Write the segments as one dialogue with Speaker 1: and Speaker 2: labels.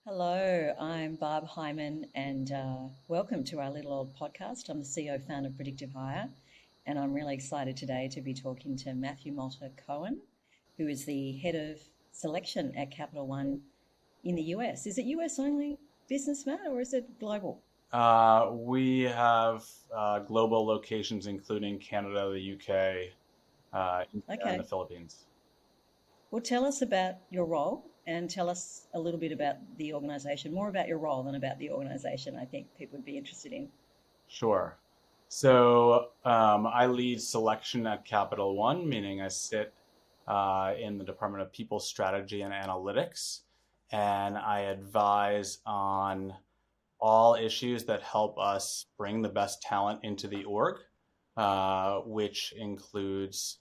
Speaker 1: Hello, I'm Barb Hyman, and welcome to our little old podcast. I'm the CEO founder of Predictive Hire, and I'm really excited today to be talking to Matthew Malter Cohen, who is the head of selection at Capital One in the US. Is it US only business, Matt, or is it global?
Speaker 2: We have global locations, including Canada, the UK, India, and the
Speaker 1: Okay,
Speaker 2: Philippines.
Speaker 1: well, tell us about your role and tell us a little bit about the organization, more about your role than about the organization. I think people would be interested in.
Speaker 2: Sure. I lead selection at Capital One, meaning I sit in the Department of People Strategy and Analytics, and I advise on all issues that help us bring the best talent into the org, which includes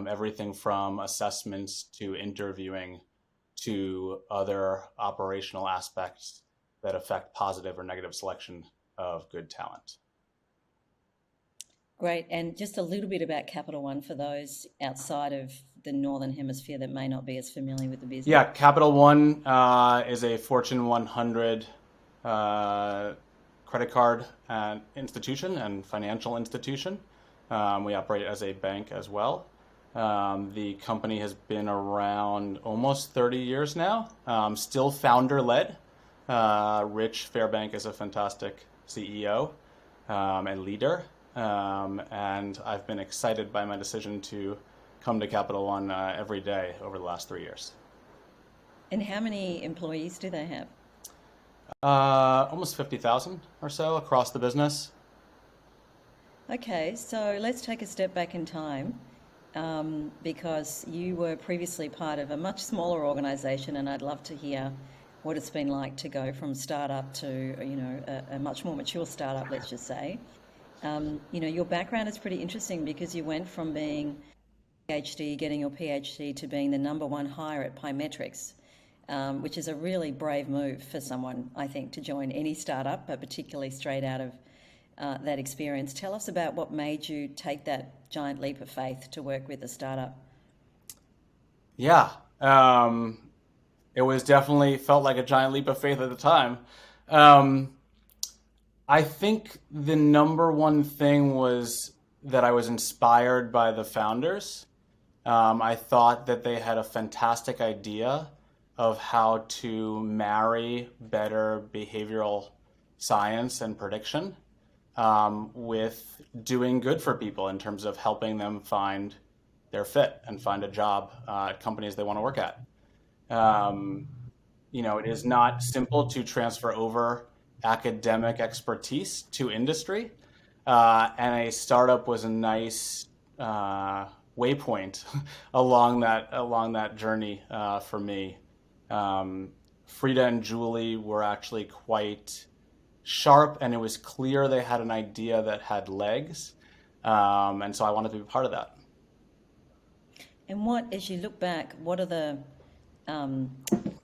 Speaker 2: everything from assessments to interviewing to other operational aspects that affect positive or negative selection of good talent.
Speaker 1: Great. And just a little bit about Capital One for those outside of the Northern Hemisphere that may not be as familiar with the business.
Speaker 2: Yeah, Capital One is a Fortune 100 uh, credit card and institution and financial institution. We operate as a bank as well. The company has been around almost 30 years now, still founder led. Rich Fairbank is a fantastic CEO and leader. And I've been excited by my decision to come to Capital One every day over the last 3 years.
Speaker 1: And how many employees do they have?
Speaker 2: Almost 50,000 or so across the business.
Speaker 1: Okay, so let's take a step back in time because you were previously part of a much smaller organization, and I'd love to hear what it's been like to go from startup to, a much more mature startup, let's just say. Your background is pretty interesting because you went from being PhD, getting your PhD, to being the number one hire at Pymetrics, which is a really brave move for someone, I think, to join any startup, but particularly straight out of that experience. Tell us about what made you take that giant leap of faith to work with a startup.
Speaker 2: Yeah, it was definitely felt like a giant leap of faith at the time. Um, I think the number one thing was that I was inspired by the founders. I thought that they had a fantastic idea of how to marry better behavioral science and prediction with doing good for people in terms of helping them find their fit and find a job at companies they want to work at. Um, it is not simple to transfer over academic expertise to industry, and a startup was a nice waypoint along that journey for me. Frida and Julie were actually quite sharp, and it was clear they had an idea that had legs, and so I wanted to be part of that.
Speaker 1: And what, as you look back, what are um,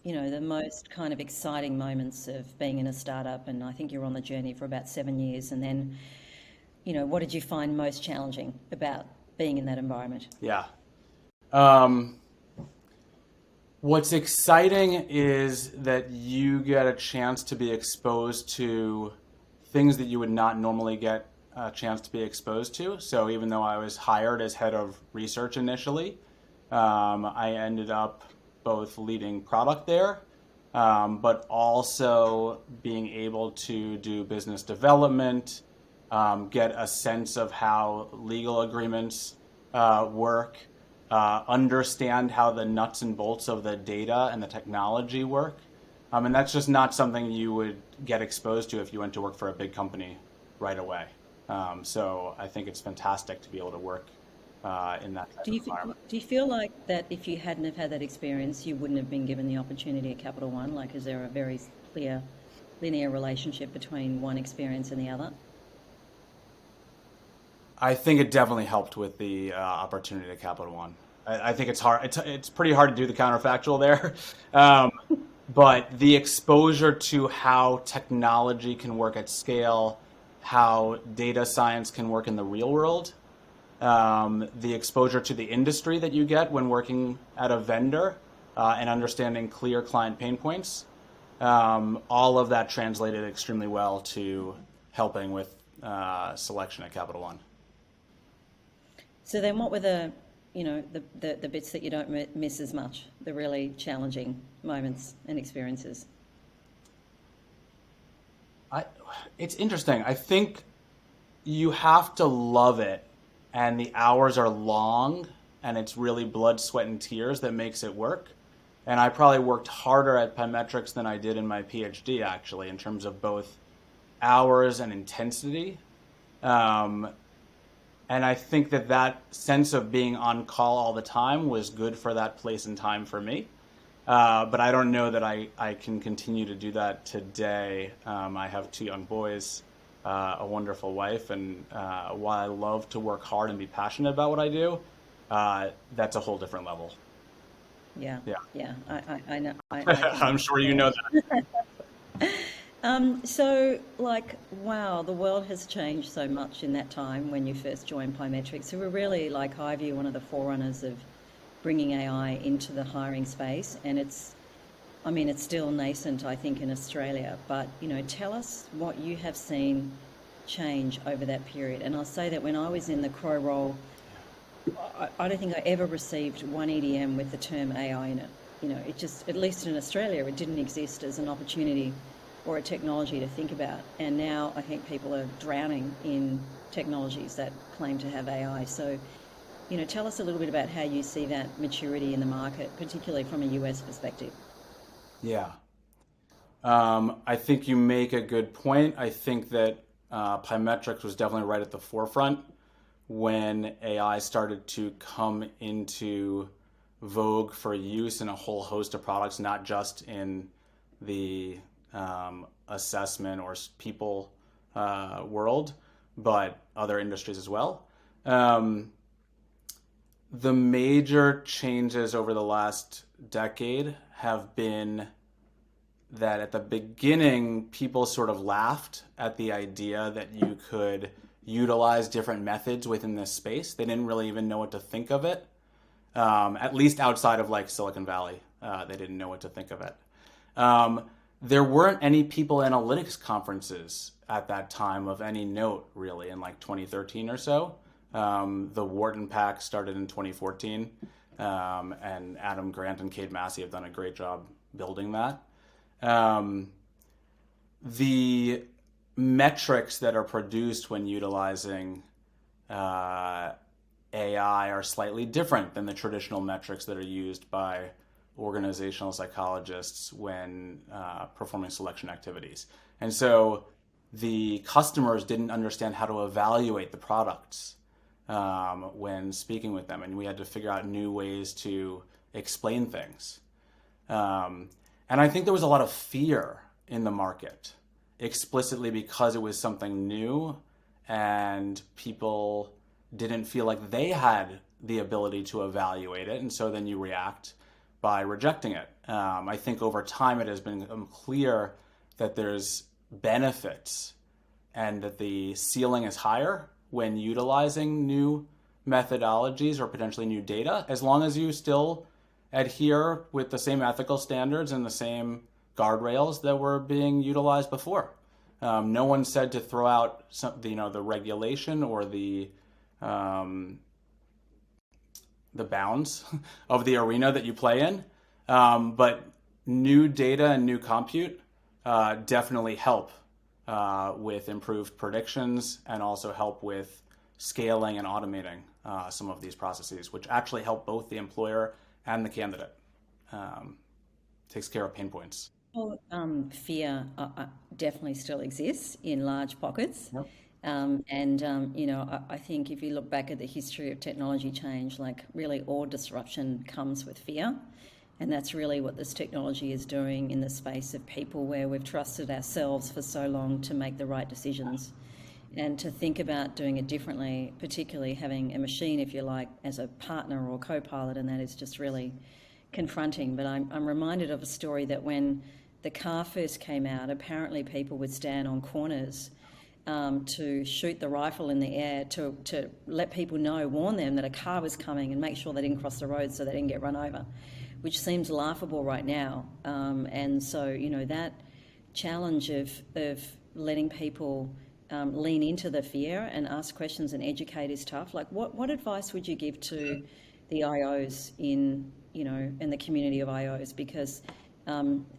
Speaker 1: the most kind of exciting moments of being in a startup? And I think you're on the journey for about 7 years. And then, what did you find most challenging about being in that environment?
Speaker 2: Yeah. Um, what's exciting is that you get a chance to be exposed to things that you would not normally get a chance to be exposed to. So even though I was hired as head of research initially, I ended up both leading product there, but also being able to do business development, get a sense of how legal agreements work, understand how the nuts and bolts of the data and the technology work. And that's just not something you would get exposed to if you went to work for a big company right away. So I think it's fantastic to be able to work in that type
Speaker 1: Do
Speaker 2: of
Speaker 1: you
Speaker 2: environment.
Speaker 1: do you feel like that if you hadn't have had that experience, you wouldn't have been given the opportunity at Capital One? Like, is there a very clear linear relationship between one experience and the other?
Speaker 2: I think it definitely helped with the opportunity at Capital One. I think it's hard. It's pretty hard to do the counterfactual there, um, but the exposure to how technology can work at scale, how data science can work in the real world, the exposure to the industry that you get when working at a vendor and understanding clear client pain points. All of that translated extremely well to helping with selection at Capital One.
Speaker 1: So then what were the bits that you don't miss as much, the really challenging moments and experiences?
Speaker 2: I, it's interesting. I think you have to love it, and the hours are long, and it's really blood, sweat, and tears that makes it work. And I probably worked harder at Pymetrics than I did in my PhD, actually, in terms of both hours and intensity. Um, and I think that that sense of being on call all the time was good for that place and time for me. But I don't know that I can continue to do that today. I have two young boys, a wonderful wife, and while I love to work hard and be passionate about what I do, that's a whole different level.
Speaker 1: Yeah,
Speaker 2: Yeah.
Speaker 1: yeah, I know, I can
Speaker 2: I'm sure you know that.
Speaker 1: So, like, wow, the world has changed so much in that time when you first joined Pymetrics. So we're really, like, I view one of the forerunners of bringing AI into the hiring space, and I mean, it's still nascent, I think, in Australia. But tell us what you have seen change over that period. And I'll say that when I was in the Crow role, I don't think I ever received one EDM with the term AI in it. It just, at least in Australia, it didn't exist as an opportunity or a technology to think about. And now I think people are drowning in technologies that claim to have AI. So, tell us a little bit about how you see that maturity in the market, particularly from a US perspective.
Speaker 2: Yeah. I think you make a good point. I think that Pymetrics was definitely right at the forefront when AI started to come into vogue for use in a whole host of products, not just in the assessment or people world, but other industries as well. Um, the major changes over the last decade have been that at the beginning, people sort of laughed at the idea that you could utilize different methods within this space. They didn't really even know what to think of it, at least outside of like Silicon Valley. They didn't know what to think of it. Um, there weren't any people analytics conferences at that time of any note, really, in like 2013 or so. The Wharton Pack started in 2014, and Adam Grant and Kate Massey have done a great job building that. Um, the metrics that are produced when utilizing uh, AI are slightly different than the traditional metrics that are used by organizational psychologists when performing selection activities. And so the customers didn't understand how to evaluate the products when speaking with them, and we had to figure out new ways to explain things. Um, and I think there was a lot of fear in the market, explicitly because it was something new and people didn't feel like they had the ability to evaluate it. And so then you react by rejecting it. I think over time it has been clear that there's benefits and that the ceiling is higher when utilizing new methodologies or potentially new data, as long as you still adhere with the same ethical standards and the same guardrails that were being utilized before. No one said to throw out the regulation or um, the bounds of the arena that you play in. But new data and new compute definitely help with improved predictions and also help with scaling and automating some of these processes, which actually help both the employer and the candidate. Takes care of pain points.
Speaker 1: Well, fear definitely still exists in large pockets.
Speaker 2: Yep.
Speaker 1: I think if you look back at the history of technology change, like really all disruption comes with fear. And that's really what this technology is doing in the space of people where we've trusted ourselves for so long to make the right decisions and to think about doing it differently, particularly having a machine, if you like, as a partner or co-pilot, and that is just really confronting. But I'm reminded of a story that when the car first came out, apparently people would stand on corners to shoot the rifle in the air to let people know, warn them that a car was coming and make sure they didn't cross the road so they didn't get run over, which seems laughable right now. And so, that challenge of letting people lean into the fear and ask questions and educate is tough. Like, what advice would you give to the IOs in the community of IOs? Because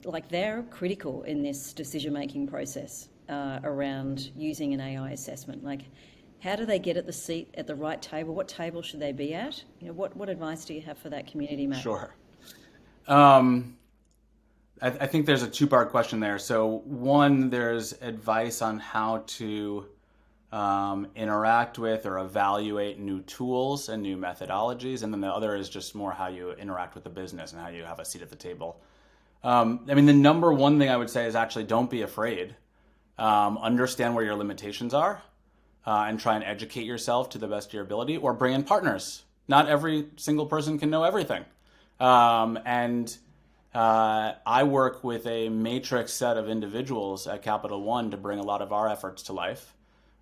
Speaker 1: like, they're critical in this decision-making process around using an AI assessment. Like, how do they get at the seat at the right table? What table should they be at? What advice do you have for that community, Matt?
Speaker 2: Sure. Um, I think there's a two-part question there. So one, there's advice on how to interact with or evaluate new tools and new methodologies. And then the other is just more how you interact with the business and how you have a seat at the table. The number one thing I would say is actually don't be afraid. Understand where your limitations are and try and educate yourself to the best of your ability, or bring in partners. Not every single person can know everything. I work with a matrix set of individuals at Capital One to bring a lot of our efforts to life.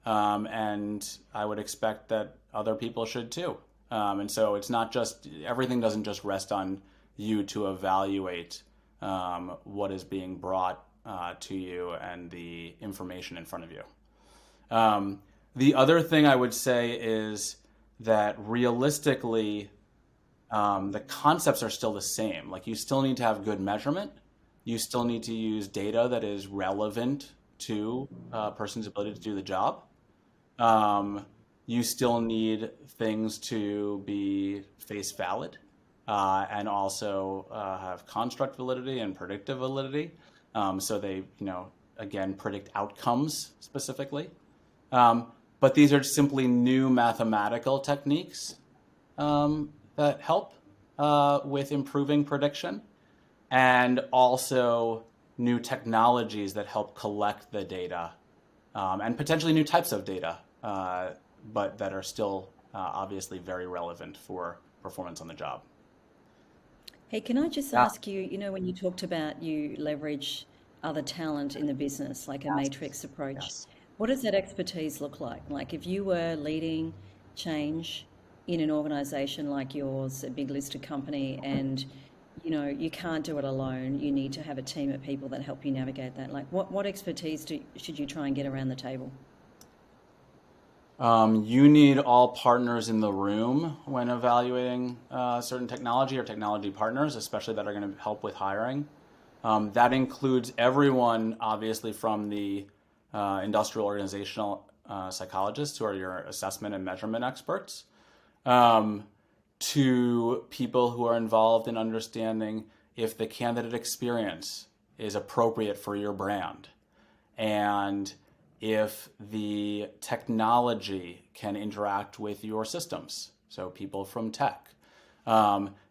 Speaker 2: And I would expect that other people should too. And so it's not just, everything doesn't just rest on you to evaluate what is being brought to you and the information in front of you. The other thing I would say is that realistically, the concepts are still the same. Like, you still need to have good measurement. You still need to use data that is relevant to a person's ability to do the job. You still need things to be face valid and also have construct validity and predictive validity. So they, again, predict outcomes specifically. But these are simply new mathematical techniques that help with improving prediction, and also new technologies that help collect the data and potentially new types of data, but that are still obviously very relevant for performance on the job.
Speaker 1: Hey, can I just
Speaker 2: Yeah.
Speaker 1: ask you, when you talked about you leverage other talent in the business, like a matrix approach,
Speaker 2: Yes.
Speaker 1: what does that expertise look like? Like, if you were leading change in an organization like yours, a big listed company, and you can't do it alone, you need to have a team of people that help you navigate that. Like, what expertise should you try and get around the table?
Speaker 2: You need all partners in the room when evaluating certain technology, or technology partners, especially that are going to help with hiring. That includes everyone, obviously, from the industrial organizational psychologists, who are your assessment and measurement experts, to people who are involved in understanding if the candidate experience is appropriate for your brand, and if the technology can interact with your systems. So people from tech.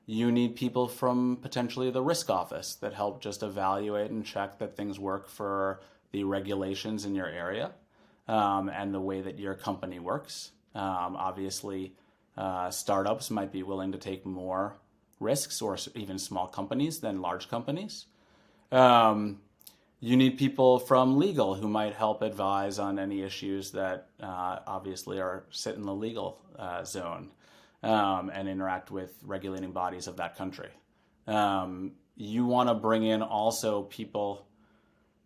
Speaker 2: You need people from potentially the risk office that help just evaluate and check that things work for the regulations in your area and the way that your company works. Obviously, startups might be willing to take more risks, or even small companies, than large companies. You need people from legal who might help advise on any issues that obviously sit in the legal zone and interact with regulating bodies of that country. You want to bring in also people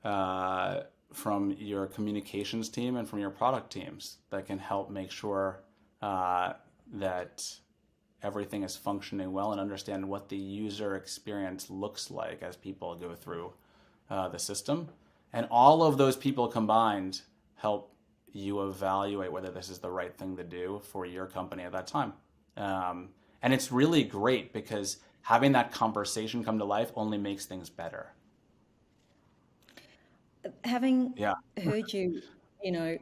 Speaker 2: from your communications team and from your product teams that can help make sure that everything is functioning well, and understand what the user experience looks like as people go through the system. And all of those people combined help you evaluate whether this is the right thing to do for your company at that time. And it's really great because having that conversation come to life only makes things better.
Speaker 1: Having
Speaker 2: Yeah.
Speaker 1: heard you,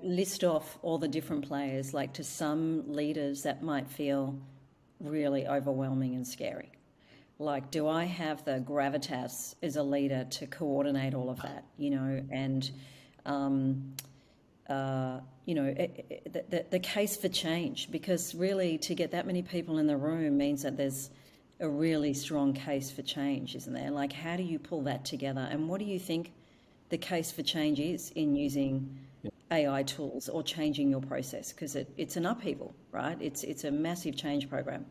Speaker 1: list off all the different players, like, to some leaders that might feel really overwhelming and scary. Like, do I have the gravitas as a leader to coordinate all of that, and the case for change? Because really, to get that many people in the room means that there's a really strong case for change, isn't there? Like, how do you pull that together? And what do you think the case for change is in using AI tools or changing your process? Because it's an upheaval, right? It's a massive change program.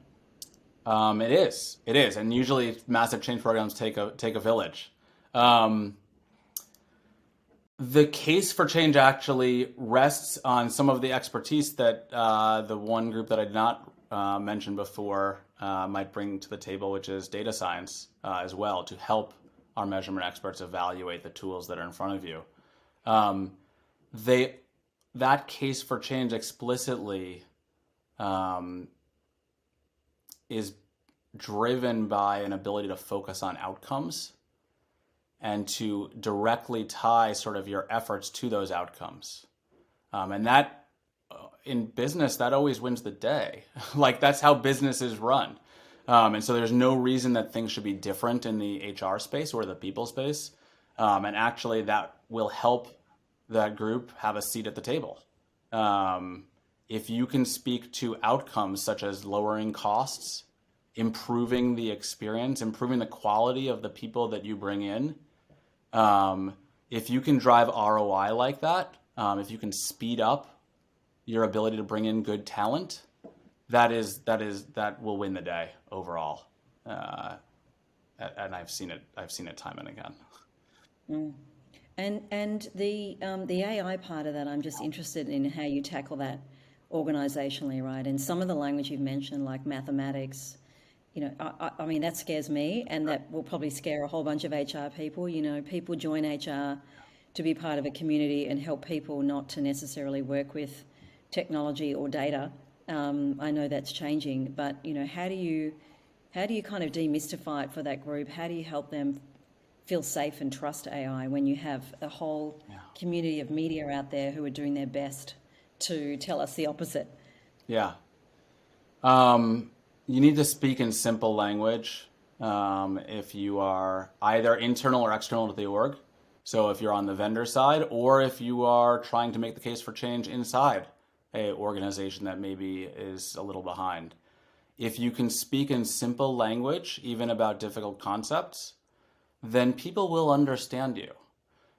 Speaker 2: It is, and usually massive change programs take a village. Um, the case for change actually rests on some of the expertise that the one group that I did not mention before might bring to the table, which is data science as well, to help our measurement experts evaluate the tools that are in front of you. Um, they that case for change explicitly um, is driven by an ability to focus on outcomes and to directly tie sort of your efforts to those outcomes. And that in business, that always wins the day. Like that's how business is run. And so there's no reason that things should be different in the HR space or the people space. And actually, that will help that group have a seat at the table. Um, if you can speak to outcomes such as lowering costs, improving the experience, improving the quality of the people that you bring in, if you can drive ROI like that, if you can speed up your ability to bring in good talent, that will win the day overall. Uh, and I've seen it time and again.
Speaker 1: And the AI part of that, I'm just interested in how you tackle that organizationally, right? And some of the language you've mentioned, like mathematics, I mean, that scares me, and that will probably scare a whole bunch of HR people. People join HR to be part of a community and help people, not to necessarily work with technology or data. I know that's changing, but how do you kind of demystify it for that group? How do you help them feel safe and trust AI when you have a whole
Speaker 2: Yeah.
Speaker 1: community of media out there who are doing their best to tell us the opposite?
Speaker 2: Yeah. Um, you need to speak in simple language if you are either internal or external to the org. So if you're on the vendor side, or if you are trying to make the case for change inside a organization that maybe is a little behind. If you can speak in simple language, even about difficult concepts, then people will understand you.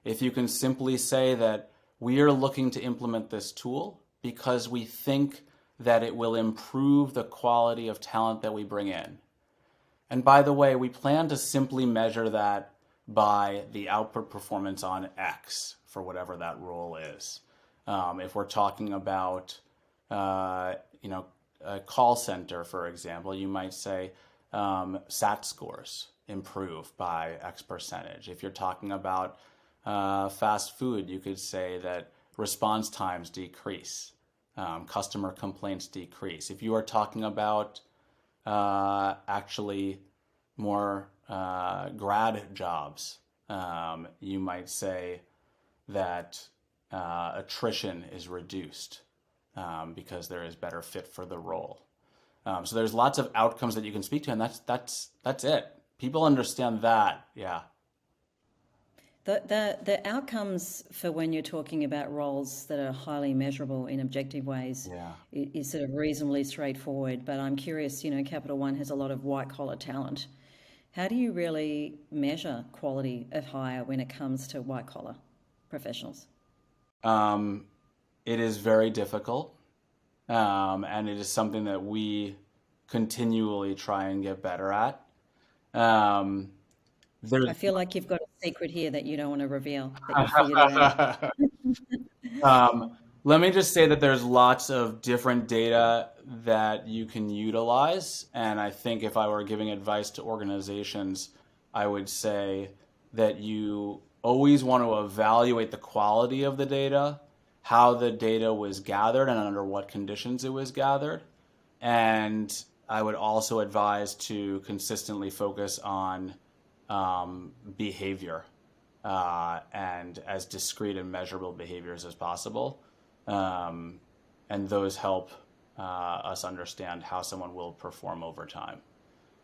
Speaker 2: If you can simply say that we are looking to implement this tool because we think that it will improve the quality of talent that we bring in. And by the way, we plan to simply measure that by the output performance on X for whatever that role is. If we're talking about, uh, you know, a call center, for example, you might say SAT scores improve by X percentage. If you're talking about fast food, you could say that response times decrease, customer complaints decrease. If you are talking about actually more grad jobs, you might say that attrition is reduced because there is better fit for the role. So there's lots of outcomes that you can speak to, and that's it. People understand that, yeah.
Speaker 1: The outcomes for when you're talking about roles that are highly measurable in objective ways
Speaker 2: Yeah.
Speaker 1: is sort of reasonably straightforward. But I'm curious, Capital One has a lot of white collar talent. How do you really measure quality of hire when it comes to white collar professionals?
Speaker 2: Um, it is very difficult, and it is something that we continually try and get better at. Um,
Speaker 1: I
Speaker 2: there's
Speaker 1: feel like you've got a secret here that you don't want to reveal, that you've figured it out.
Speaker 2: Let me just say that there's lots of different data that you can utilize. And I think if I were giving advice to organizations, I would say that you always want to evaluate the quality of the data, how the data was gathered, and under what conditions it was gathered. And I would also advise to consistently focus on behavior and as discrete and measurable behaviors as possible. Um, and those help us understand how someone will perform over time.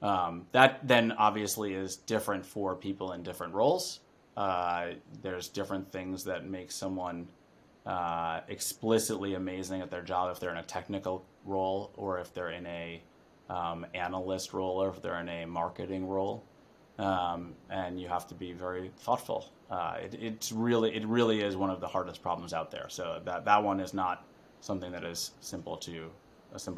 Speaker 2: That then obviously is different for people in different roles. There's different things that make someone explicitly amazing at their job if they're in a technical role or if they're in a analyst role or if they're in a marketing role. and you have to be very thoughtful. It really is one of the hardest problems out there. So that one is not something that is simple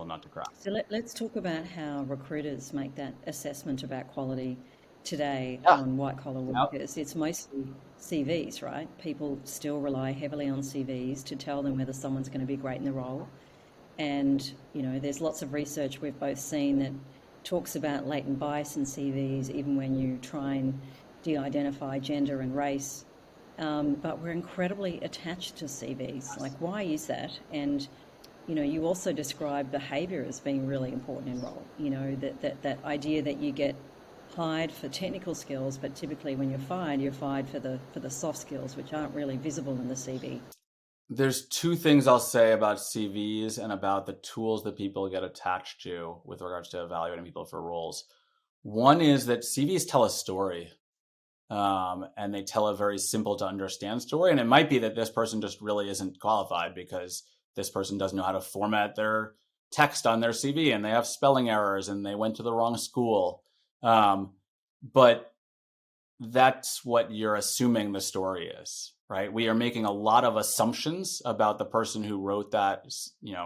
Speaker 2: nut to crack.
Speaker 1: So let's talk about how recruiters make that assessment about quality today
Speaker 2: Yeah.
Speaker 1: on white collar
Speaker 2: Yeah.
Speaker 1: workers. It's mostly CVs, right? People still rely heavily on CVs to tell them whether someone's going to be great in the role. And, there's lots of research we've both seen that talks about latent bias in CVs, even when you try and de identify gender and race. But we're incredibly attached to CVs. Like, why is that? And you also describe behaviour as being really important in role. That idea that you get hired for technical skills, but typically when you're fired for the soft skills, which aren't really visible in the CV.
Speaker 2: There's two things I'll say about CVs and about the tools that people get attached to with regards to evaluating people for roles. One is that CVs tell a story, and they tell a very simple to understand story. And it might be that this person just really isn't qualified because this person doesn't know how to format their text on their CV, and they have spelling errors, and they went to the wrong school. But that's what you're assuming the story is, right? We are making a lot of assumptions about the person who wrote that,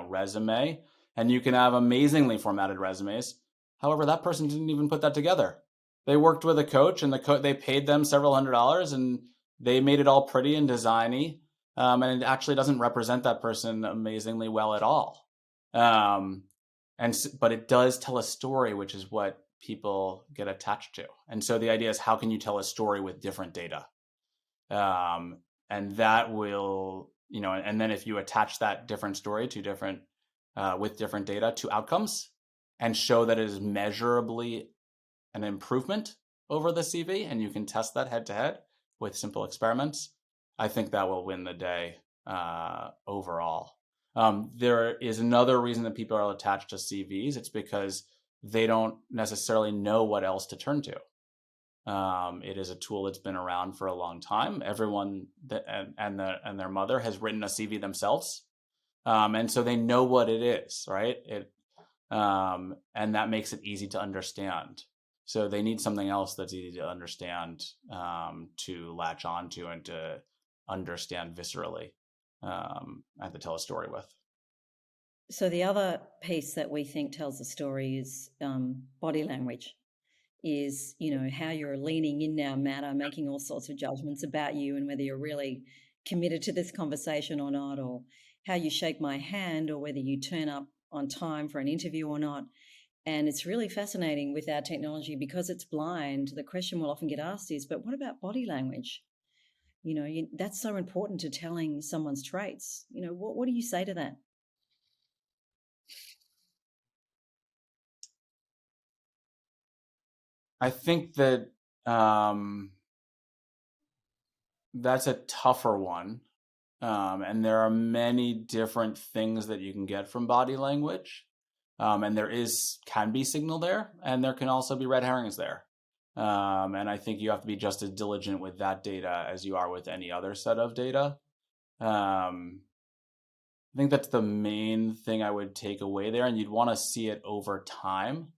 Speaker 2: resume, and you can have amazingly formatted resumes. However, that person didn't even put that together. They worked with a coach, and they paid them several $100s, and they made it all pretty and designy, and it actually doesn't represent that person amazingly well at all. But it does tell a story, which is what people get attached to. And so the idea is, how can you tell a story with different data? And that will, and then if you attach that different story to different, with different data to outcomes and show that it is measurably an improvement over the CV, and you can test that head to head with simple experiments, I think that will win the day overall. There is another reason that people are attached to CVs. It's because they don't necessarily know what else to turn to. It is a tool that's been around for a long time. Everyone and their mother has written a CV themselves, and so they know what it is, right? And that makes it easy to understand. So they need something else that's easy to understand, to latch onto and to understand viscerally, and to tell a story with.
Speaker 1: So the other piece that we think tells the story is body language. Is how you're leaning in now, Matt. I'm making all sorts of judgments about you and whether you're really committed to this conversation or not, or how you shake my hand, or whether you turn up on time for an interview or not. And it's really fascinating with our technology because it's blind. The question we'll often get asked is, but what about body language? That's so important to telling someone's traits. What do you say to that?
Speaker 2: I think that that's a tougher one. And there are many different things that you can get from body language. And can be signal there, and there can also be red herrings there. And I think you have to be just as diligent with that data as you are with any other set of data. Um, I think that's the main thing I would take away there, and you'd want to see it over time.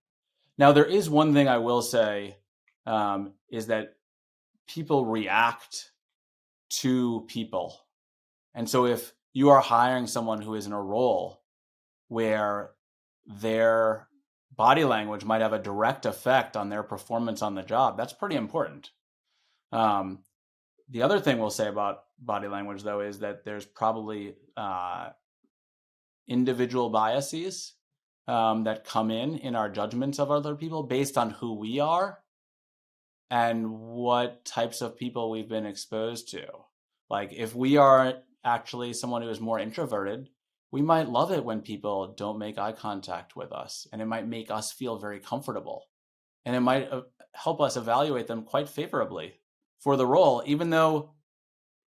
Speaker 2: Now, there is one thing I will say, is that people react to people. And so if you are hiring someone who is in a role where their body language might have a direct effect on their performance on the job, that's pretty important. The other thing we'll say about body language, though, is that there's probably individual biases that come in our judgments of other people based on who we are and what types of people we've been exposed to. Like, if we are actually someone who is more introverted, we might love it when people don't make eye contact with us, and it might make us feel very comfortable, and it might help us evaluate them quite favorably for the role, even though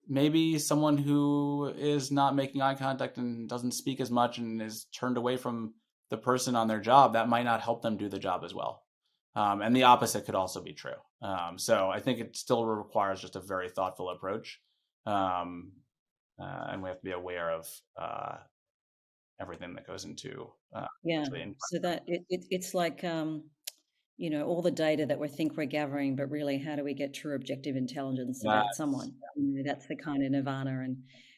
Speaker 2: maybe someone who is not making eye contact and doesn't speak as much and is turned away from the person on their job, that might not help them do the job as well. And the opposite could also be true. So I think it still requires just a very thoughtful approach. And we have to be aware of everything that goes into
Speaker 1: Yeah.
Speaker 2: actually.
Speaker 1: So that it's like all the data that we think we're gathering, but really, how do we get true objective intelligence about
Speaker 2: That's
Speaker 1: someone? That's the kind of nirvana. And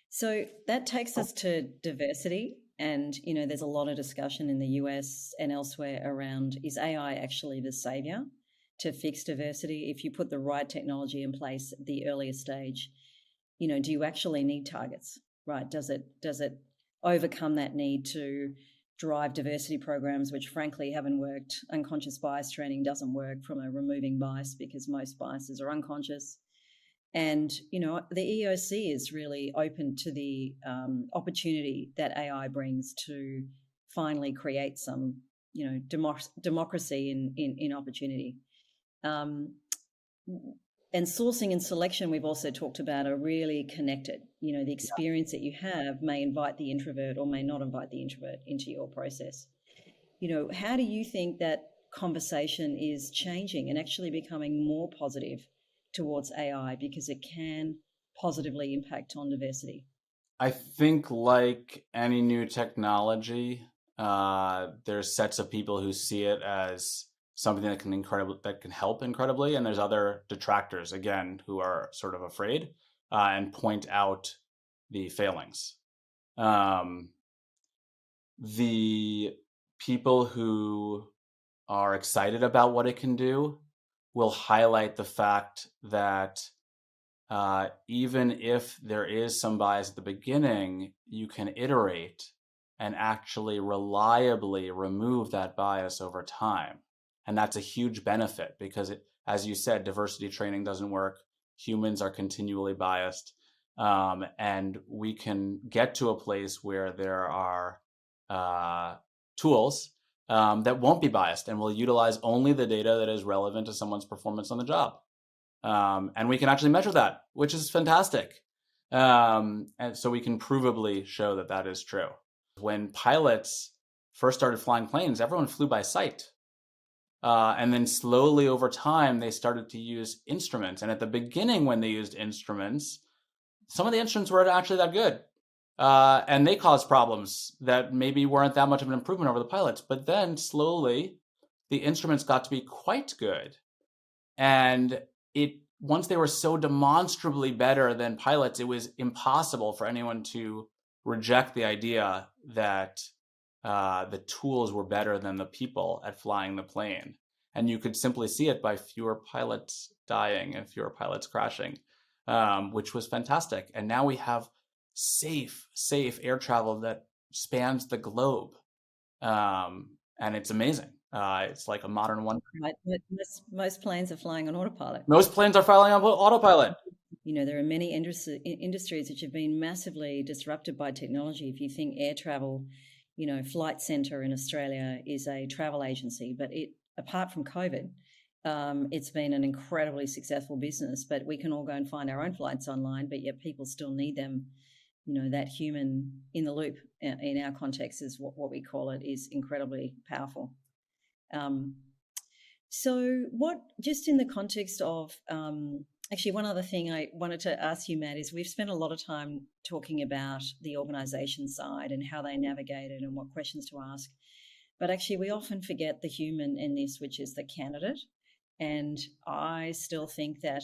Speaker 1: so that takes us to diversity. And, there's a lot of discussion in the US and elsewhere around, is AI actually the savior to fix diversity? If you put the right technology in place at the earliest stage, do you actually need targets, right? Does it overcome that need to drive diversity programs, which frankly haven't worked? Unconscious bias training doesn't work from a removing bias, because most biases are unconscious. And, the EOC is really open to the opportunity that AI brings to finally create some, democracy in opportunity. And sourcing and selection, we've also talked about, are really connected. The experience that you have may invite the introvert or may not invite the introvert into your process. How do you think that conversation is changing and actually becoming more positive towards AI, because it can positively impact on diversity?
Speaker 2: I think, like any new technology, there's sets of people who see it as something that can help incredibly, and there's other detractors, again, who are sort of afraid and point out the failings. The people who are excited about what it can do will highlight the fact that even if there is some bias at the beginning, you can iterate and actually reliably remove that bias over time. And that's a huge benefit, because as you said, diversity training doesn't work. Humans are continually biased. And we can get to a place where there are tools that won't be biased and will utilize only the data that is relevant to someone's performance on the job. And we can actually measure that, which is fantastic. And so we can provably show that that is true. When pilots first started flying planes, everyone flew by sight. And then slowly over time, they started to use instruments. And at the beginning, when they used instruments, some of the instruments weren't actually that good. And they caused problems that maybe weren't that much of an improvement over the pilots. But then slowly, the instruments got to be quite good. And once they were so demonstrably better than pilots, it was impossible for anyone to reject the idea that the tools were better than the people at flying the plane. And you could simply see it by fewer pilots dying and fewer pilots crashing, which was fantastic. And now we have safe air travel that spans the globe. And it's amazing. It's like a modern one.
Speaker 1: Right. Most planes are flying on autopilot.
Speaker 2: Most planes are flying on autopilot.
Speaker 1: There are many industries which have been massively disrupted by technology. If you think air travel, Flight Centre in Australia is a travel agency, but apart from COVID, it's been an incredibly successful business. But we can all go and find our own flights online, but yet people still need them. That human in the loop, in our context, is what we call it, is incredibly powerful. So just in the context of, actually, one other thing I wanted to ask you, Matt, is we've spent a lot of time talking about the organisation side and how they navigate it and what questions to ask. But actually, we often forget the human in this, which is the candidate. And I still think that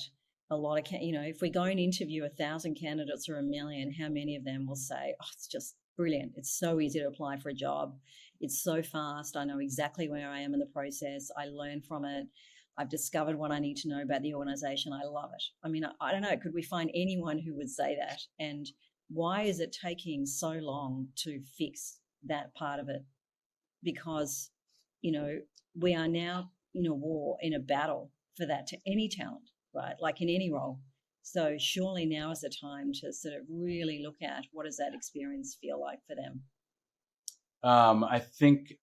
Speaker 1: a lot of, if we go and interview 1,000 candidates or 1,000,000, how many of them will say, oh, it's just brilliant. It's so easy to apply for a job. It's so fast. I know exactly where I am in the process. I learn from it. I've discovered what I need to know about the organisation. I love it. I mean, I don't know. Could we find anyone who would say that? And why is it taking so long to fix that part of it? Because, we are now in a war, in a battle for that, to any talent, right? Like in any role. So surely now is the time to sort of really look at what does that experience feel like for them.
Speaker 2: I think,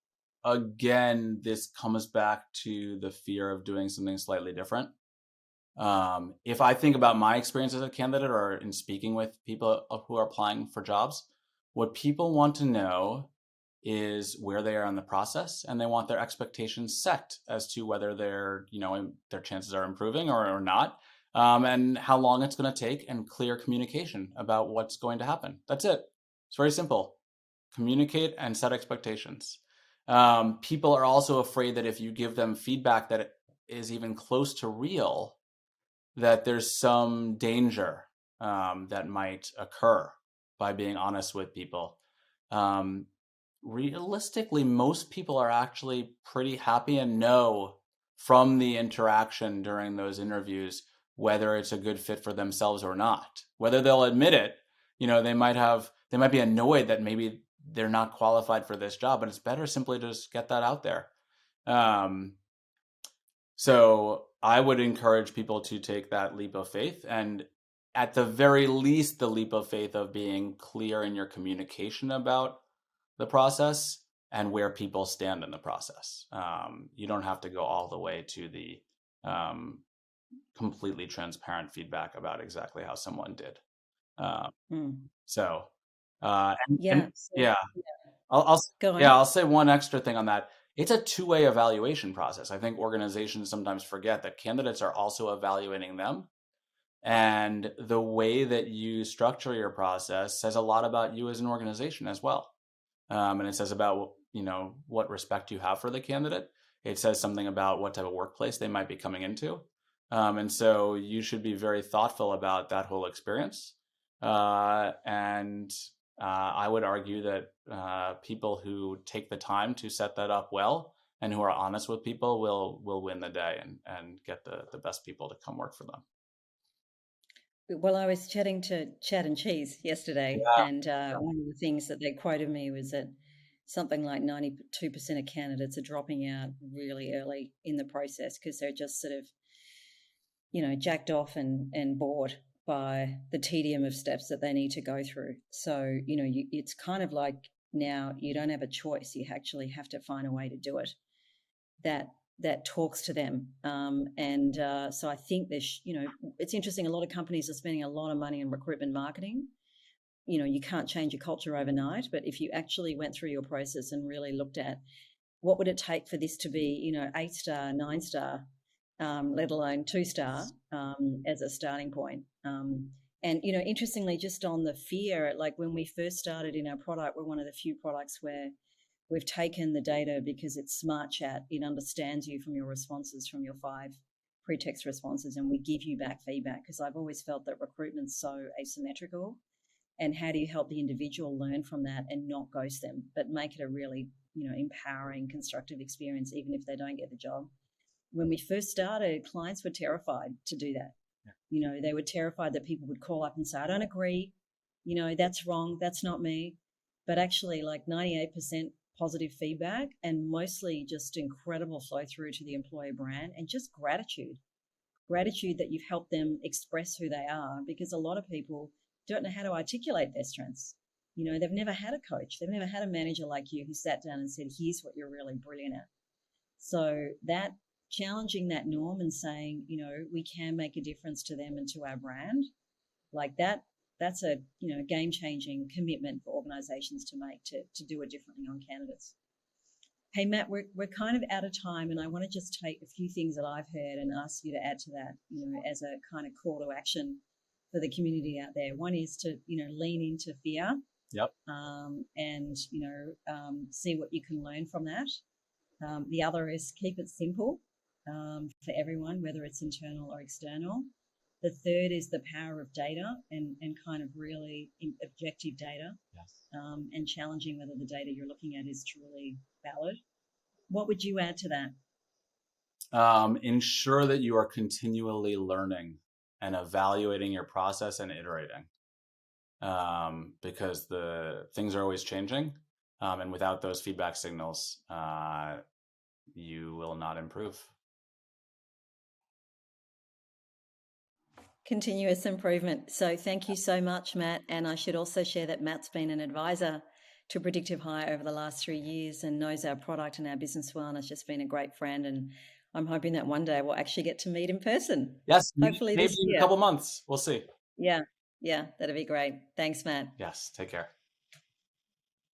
Speaker 2: again, this comes back to the fear of doing something slightly different. If I think about my experience as a candidate or in speaking with people who are applying for jobs, what people want to know is where they are in the process, and they want their expectations set as to whether their chances are improving or not, and how long it's going to take, and clear communication about what's going to happen. That's it. It's very simple. Communicate and set expectations. People are also afraid that if you give them feedback that is even close to real, that there's some danger that might occur by being honest with people. Um, Realistically, most people are actually pretty happy and know from the interaction during those interviews whether it's a good fit for themselves or not. Whether they'll admit it, they might be annoyed that maybe they're not qualified for this job, but it's better simply to just get that out there. Um, so I would encourage people to take that leap of faith, and at the very least, the leap of faith of being clear in your communication about the process and where people stand in the process. You don't have to go all the way to the um, completely transparent feedback about exactly how someone did. Uh,
Speaker 1: Mm.
Speaker 2: so,
Speaker 1: Yeah. So
Speaker 2: yeah, I'll
Speaker 1: go
Speaker 2: yeah,
Speaker 1: on.
Speaker 2: I'll say one extra thing on that. It's a two-way evaluation process. I think organizations sometimes forget that candidates are also evaluating them. And the way that you structure your process says a lot about you as an organization as well. And it says about what respect you have for the candidate. It says something about what type of workplace they might be coming into, and so you should be very thoughtful about that whole experience. And I would argue that people who take the time to set that up well and who are honest with people will win the day and get the best people to come work for them.
Speaker 1: Well, I was chatting to Chad and Cheese yesterday,
Speaker 2: Yeah.
Speaker 1: and one of the things that they quoted me was that something like 92% of candidates are dropping out really early in the process because they're just sort of, jacked off and bored by the tedium of steps that they need to go through. So, it's kind of like now you don't have a choice. You actually have to find a way to do it that talks to them. So I think it's interesting. A lot of companies are spending a lot of money in recruitment marketing. You can't change your culture overnight, but if you actually went through your process and really looked at what would it take for this to be, 8-star, 9-star, let alone 2-star as a starting point. And interestingly, just on the fear, like when we first started in our product, we're one of the few products where we've taken the data because it's smart chat. It understands you from your responses, from your 5 pretext responses, and we give you back feedback because I've always felt that recruitment's so asymmetrical. And how do you help the individual learn from that and not ghost them, but make it a really, empowering, constructive experience, even if they don't get the job? When we first started, clients were terrified to do that. They were terrified that people would call up and say, I don't agree, that's wrong, that's not me. But actually, like 98% positive feedback and mostly just incredible flow through to the employer brand and just gratitude that you've helped them express who they are, because a lot of people don't know how to articulate their strengths. They've never had a coach, they've never had a manager like you who sat down and said, here's what you're really brilliant at. So that challenging that norm and saying, we can make a difference to them and to our brand, like that's a game changing commitment for organizations to make to do it differently on candidates. Hey Matt, we're kind of out of time, and I want to just take a few things that I've heard and ask you to add to that, as a kind of call to action for the community out there. One is to lean into fear,
Speaker 2: Yep.
Speaker 1: and see what you can learn from that. The other is keep it simple for everyone, whether it's internal or external. The third is the power of data and kind of really objective data,
Speaker 2: Yes.
Speaker 1: and challenging whether the data you're looking at is truly valid. What would you add to that?
Speaker 2: Ensure that you are continually learning and evaluating your process and iterating, because the things are always changing, and without those feedback signals, you will not improve.
Speaker 1: Continuous improvement. So thank you so much, Matt. And I should also share that Matt's been an advisor to Predictive Hire over the last 3 years and knows our product and our business well, and has just been a great friend. And I'm hoping that one day we'll actually get to meet in person.
Speaker 2: Yes,
Speaker 1: Hopefully
Speaker 2: maybe
Speaker 1: this
Speaker 2: in a
Speaker 1: year.
Speaker 2: couple months. We'll see.
Speaker 1: Yeah, that'd be great. Thanks, Matt.
Speaker 2: Yes, take care.